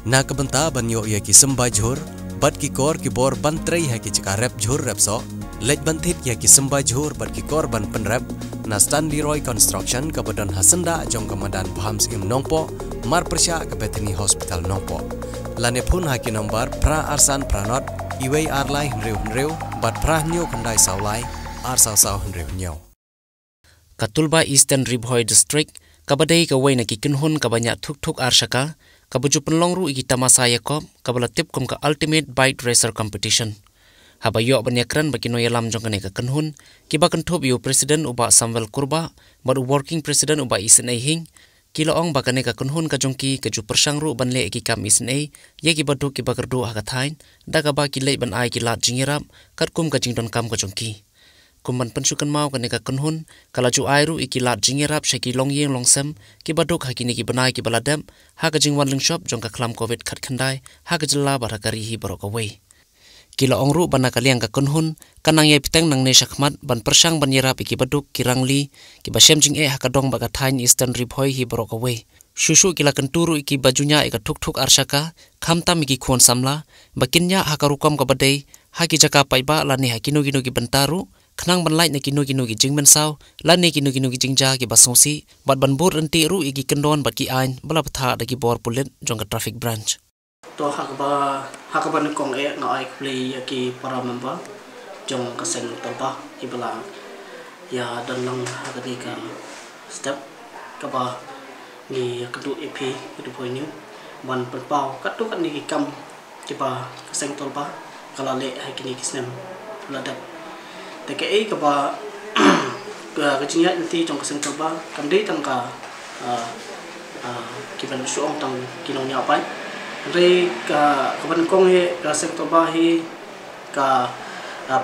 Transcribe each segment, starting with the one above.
Na kabanta banyo ya ki sembai jhur, bat ki kor ki bor ban trei hai ki chika rep jhur rep so, lej banthit ya ki sembai jhur bat ki kor ban pen rep, na Stanley Roy Construction kabadan hasenda jong kamadan Pham Skim Nongpo, mar persya ke Bteng Hospital Nongpo. Lane phun ha ki nomor pra arsan pranot, iwei arlai hnreu, bat pra nyo kandai saulai, ar sau hnreu nyo. Ka Tulba Eastern Ribhoi District, kabadai ka wai na ki kinhun ka banyak thuk arshaka, ka buju penlongru iki tamasa yakob, ka bala tip kum ka Ultimate Bike Racer Competition. Haba yok banyakran bagi no yalam jong ka kinhun, ki ba kentop yu Presiden uba Samvel Kurba, bad Working President uba Isynei hing, kila ong bakane ka kinhun ka jongki ka ju persangru banle iki kam Isynei, ye ki badu ki bagardu hagathain, da ka ba ki lei ban ai ki lat jingirap, kat kum ka jingdon kam ka jongki. Kumban pensukan mau ka neka kenhun kala ju airu iki lat jingirap shaki long yeng long sem ki baduk hakini ki banai ki baladam ha ka jingwan ling shop jong ka klam covid khat khandai ha ka jilla bar ka rihi barok away kila ongru bana kaliang ka kenhun kanang ye Bteng nang ne shakmat ban persang ban yirap iki baduk kirangli ki basem jing ha ka dong ba ka thain Eastern Ribhoi hi barok away shushu kila kenturu iki bajunya ika thuk arshaka khamtam iki khon samla bakinya ha ka rukam ka badai ha ki jaka paiba lani ha kinu ki bentaru Kenang ban light na kinu ki jing mensau, lan ne kinu ki jing ja ki basongsi, bat ban bor enti ru iki kendon bat ki ain, bala patha da ki bor pulit jong ka traffic branch. To hakaba ni kong na ai play ki para member jong ka seng Tulba ki bala ya dan lang hakani ka step ka ba ni kedu EP kedu poinu ban perpau katu kan ni kam ki ba ka seng Tulba kala le hakini ki snem ladap TKA ka ba kecinya nanti jong keseng Tulba kamdei tang ka kiban suong tang kinong nya pai re ka kaban kong he ka seng Tulba he ka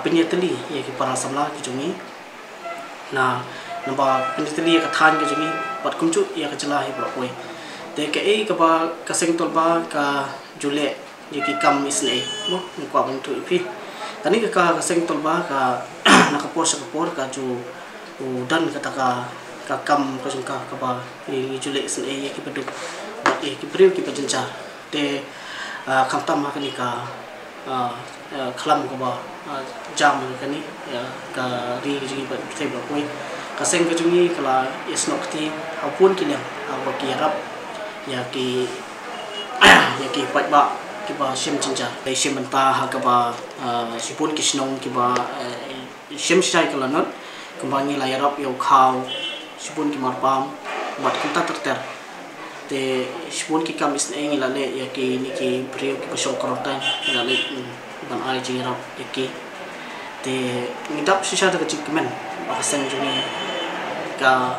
penyeteli ye ki para samla ki jongi na namba penyeteli ka than ki jongi pat kumchu ye ka jela he brokoi TKA ka ba ka seng Tulba ka jule ye ki kam Isynei mo kwa ban tu ipi tani ka seng Tulba ka nakapor ka ju dan kata ka kam ka jungka ka ba i jule Isynei ki peduk e ki priu ki pajenca te khamtam ma kani ka khlam ka ba jam kani ka ri ji ba theba koi ka seng ka jungi kala isnokti apun ki lang ba ki rap ya ki pat ba ki ba sim jinja dai sim menta ha ka ba sipun ki snong ki ba sim sai kala not kembangi layarap yo khau sipun ki marpam bat kita terter te sipun ki kam Isynei ngilale ya ki ni ki priu ki pasong karotan ngilale ban ai jingirap ki te ngidap sisa da kecikmen ba seng juni ka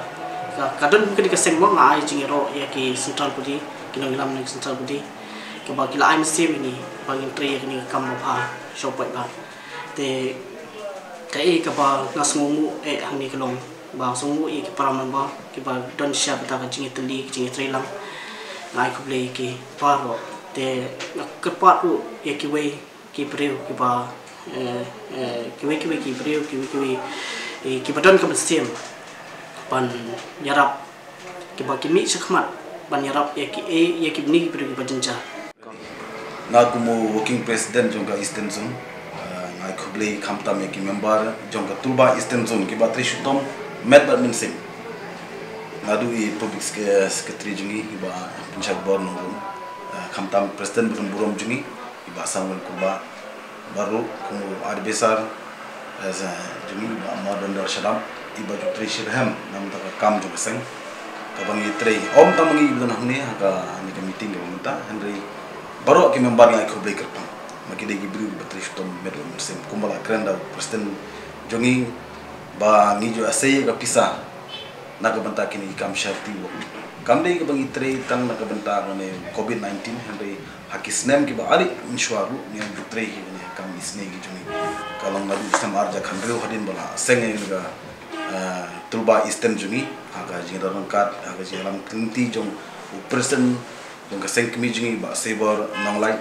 kadon mungkin ka seng mo nga ai jingiro ya ki central budi kinong lam ni central budi ka ba kila ai mesim ini bagi tri ni kam pa shopai ba te kai ka ba ngasngu hang ni kelong ba sungu i ki param ba ki ba don sha ta ka jingi teli jingi tri lang ngai ku play ki paro te kepat ru ye ki wei ki breu ki ba ki wei ki breu ki badon ka mesim ban yarap ki ba ki mi sakmat ban yarap ye ki ni breu ki bajenja Ngaku mo working president jong ka Eastern Zone, ngai kublei khamtam ki member jong ka Tulba Eastern Zone ki batri shutom met badmin sim. Ngadu I public secretary jungi ki ba pinchak bor nungum khamtam president burom jungi ki ba Samvel Kurba baru kumu ad besar jungi ba modern dar shadam iba jutri shirham nam ta kam jong seng ka bangi trei om tamangi ibdan hamne ka ni meeting ka menta henry baru ki member ngai kublei kerpang maki degi bru batri shutom met sim kumbala krenda president jungi ba ngijo asay ka pisa nakabanta kini kam sharti wo kamdei ka bangi trei tang nakabanta ne covid-19 henry hakisnem ki ba ari insuaru ni jutrei ni kam Isynei ki juni kalong nadu sam arja khandreu hadin bala senge ga Tulba Eastern juni aga jingaran kat aga jilam tinti jong person jong ka seng kmi juni ba saber nonglai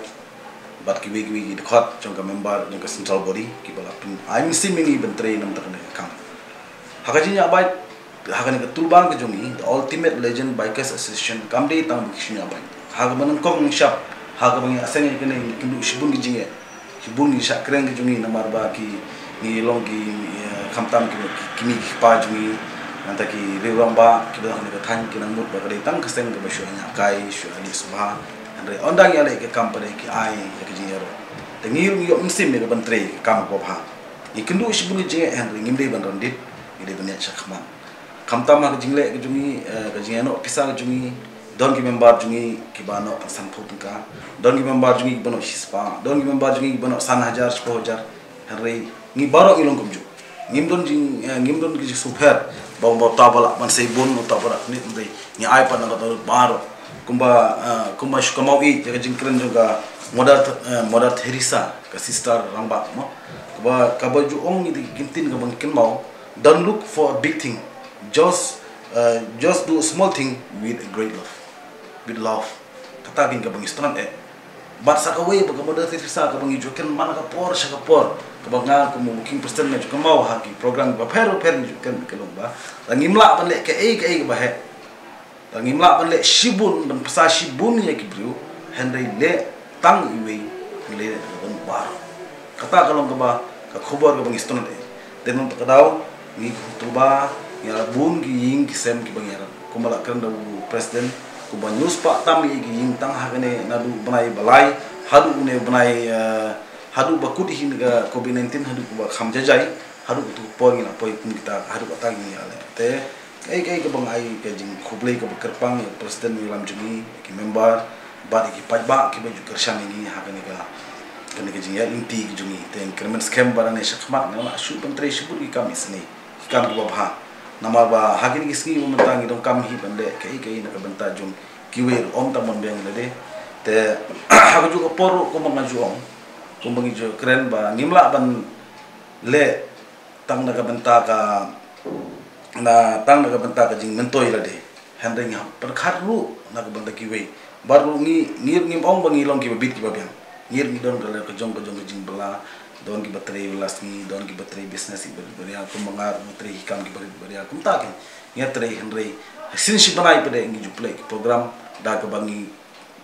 bat ki wi dekat jong ka member jong ka central body ki bala pin I'm simingi bentrei nam tak ne kam hakajinya bai hakan ke Tulba ke jongi the ultimate legend bikers association kamde tang bikishnya bai hag manan kong shop ha ka bangi aseng kene kindu shibun gi jinge shibun gi shakreng gi jungi namar ba ki ni long gi khamtam ki kimi pa jungi nanta ki rewang ba ki ba ni than ki nang mut ba ka tang kaseng ka ba shu nya kai shu ali subha andre ondang ya le ke kampare ki ai ya ki jinge ro te ngir mi yo msim me ban tre kam ko ba ni kindu shibun gi jinge han ngim de ban rondit ni de ban ya shakhma khamtam ha jingle ki jungi ka jinge no pisa ki jungi don ki member jungi ki bano san phutka don ki member jungi ki bano shispa don ki member jungi ki bano san hajar spo hajar hari ngi baro ilong kumju ngim don ki super baw baw tabala man sei bon no tabala ni ndai ni ai pa na to baro kumba shkamau i jaga jingkren juga modar theresa ka sister ramba mo ka baju ong ni kintin ka bang kinmau don't look for a big thing just do a small thing with a great love with love kata gin ka bang istran bat sakaway pag modar theresa ka bang ijoken mana ka por sa ka por kabanga ko mo booking person na ka mau ha ki program ba pero ijoken ka lomba langimla ban le ka ba he langimla ban le shibun ban pasa shibun ya ki bru henry le tang iwe le ban bar kata kalong ka ba ka khobor ka bang istran denon ka daw ni tulba ya bun gi ying ki sem ki bang yara kumala kan daw president kuba news pa tam gi ying tang ha kane nadu banai balai hadu ne banai hadu bakut hin ga covid-19 hadu kuba khamjajai hadu tu poing na poi kum kita hadu ta gi ale te kai ka bang ai ka jing khoblei ka kerpang ya president wilam jumi ki member ba ki pajba ki baju kershan ini ha kane ka jing ya inti gi jumi te increment scam barane shakmat na shu pentre shibur ki kam isynei kam ki ba nama ba hagin gisni mentang idong kam hi bande kai na kabanta jum kiwe om ta mon beng de te hagu ju ko por ko mangaju om ko mangi jo keren ba ngimla ban le tang na kabanta ka jing mentoi la de handeng ha per kharu na kabanta kiwe baru ngir ngim om bangi long ki bit ki ba beng ngir ni don ka jong jing bela don ki baterai ulas ni don ki baterai business i bari aku mengar baterai hikam ki bari aku tak ni baterai henry sin si banai pede ngi juplay program da ka bangi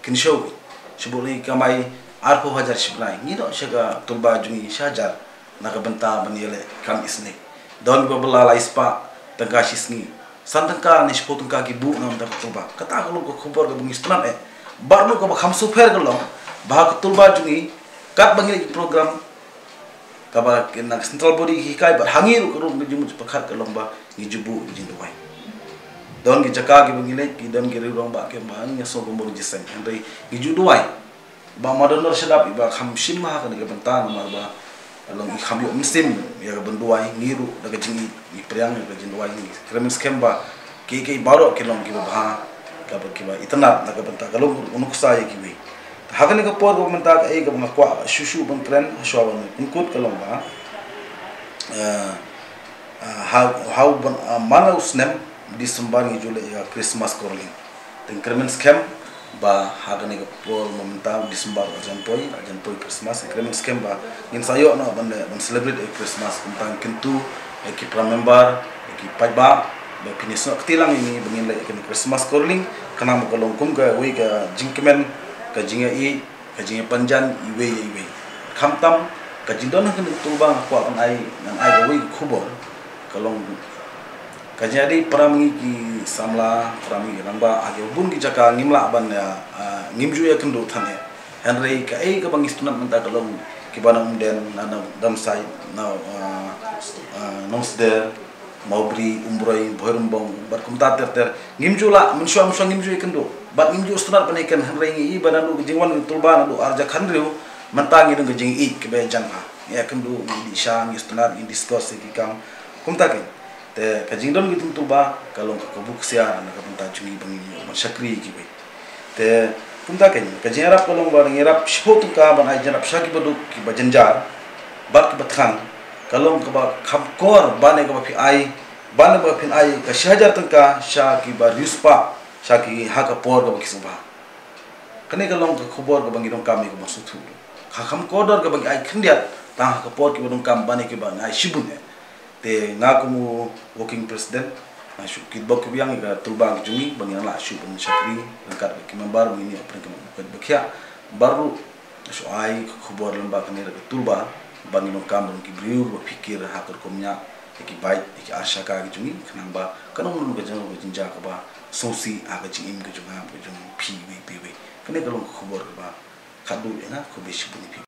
kin show shibuli kamai arko hajar shibnai ni do shaga tulba jungi shajar na ka banta baniele kam isynei don ki babla la ispa tangashis ni santangka ni spotungka ki bu nam da tulba kata ko khobor ka bangi stran barlu ka kham super ka long ba tulba jungi kat bangi program kaba nak central body hikai bar hangir ko rum jumu pakhat ka lomba ni jubu jin duai don gi jaka gi bangile ki don gi rong ba ke ba nya so gombo jisen andai gi ju duai ba modernor sedap ba kham sim ma ka ni bentan mar ba long i kham yo msim ya ga benduai ngiru daga jingi ni priang ga jin duai ni kremen scam ba ke baro ke long gi ba ka ba ki ba itna daga bentan ka long unuk sa ye ki we hagan ka por ko menta ka ga mga kwa shushu bang tren shwa ban kunkut ka lomba how ban mana usnem December ni jule ya Christmas corling ten kremen scam ba hagan ka por menta December ajan poi Christmas kremen scam ba in sayo no ban celebrate Christmas tentang kentu ki pra member ki pajba ba pinisno ktilang ini bangin le Christmas corling kana mo kalong kum ga we ga jingkemen kajinga panjan iwe khamtam kajindon kan tulba ko an ai nan ai gawi khubor kalong kajinga di parami ki samla parami ramba age bun ki jaka ngimla ban ngimju ya kendo thane henry ka ka bang istuna menta kalong ki banam den na dam sai na nosder maubri umbroi bhorumbong bar kumta ter ngimjula munshwa ngimju kendo bat ngimju stnar panekan henrengi i bananu jingwan tulba nadu arja khanriu mantangi dung jing i ke be janha ya kendo di shang stnar in discuss ki kam kumta ke te ka jingdon gitu tulba kalong ka buk sia na ka punta chungi bangi shakri ki be te kumta ke ka jingrap kalong bar ngirap shpotu ka ban ai janap shaki baduk ki bajanjar bat ki batkhang kalong ka ba khamkor bane ka ba phi ai bane ba phin ai ka shajar tangka shaki ba rispa shaki haka por ka ba kisba kane kalong ka khobor ka bangi dong kami ka masutu ka khamkodor ka bangi ai khndiat ta ka por ki dong kam bane ki ba ai shibun te ngakumu working president na shu ki bok biang ka tulba ki jumi bangi la shu pun shakri angkat ki member mini apre ka ba khya baru so ai khubor lamba kene ke Tulba bangino kam ki briur ba fikir hakor komnya ki bait ki arshaka ki jungi kanang ba kanong lu ga jang ga jinja ka ba sosi aga ji im ga junga ga jung pi we kene kalong khubor ba khadu ena ko beshi buni pi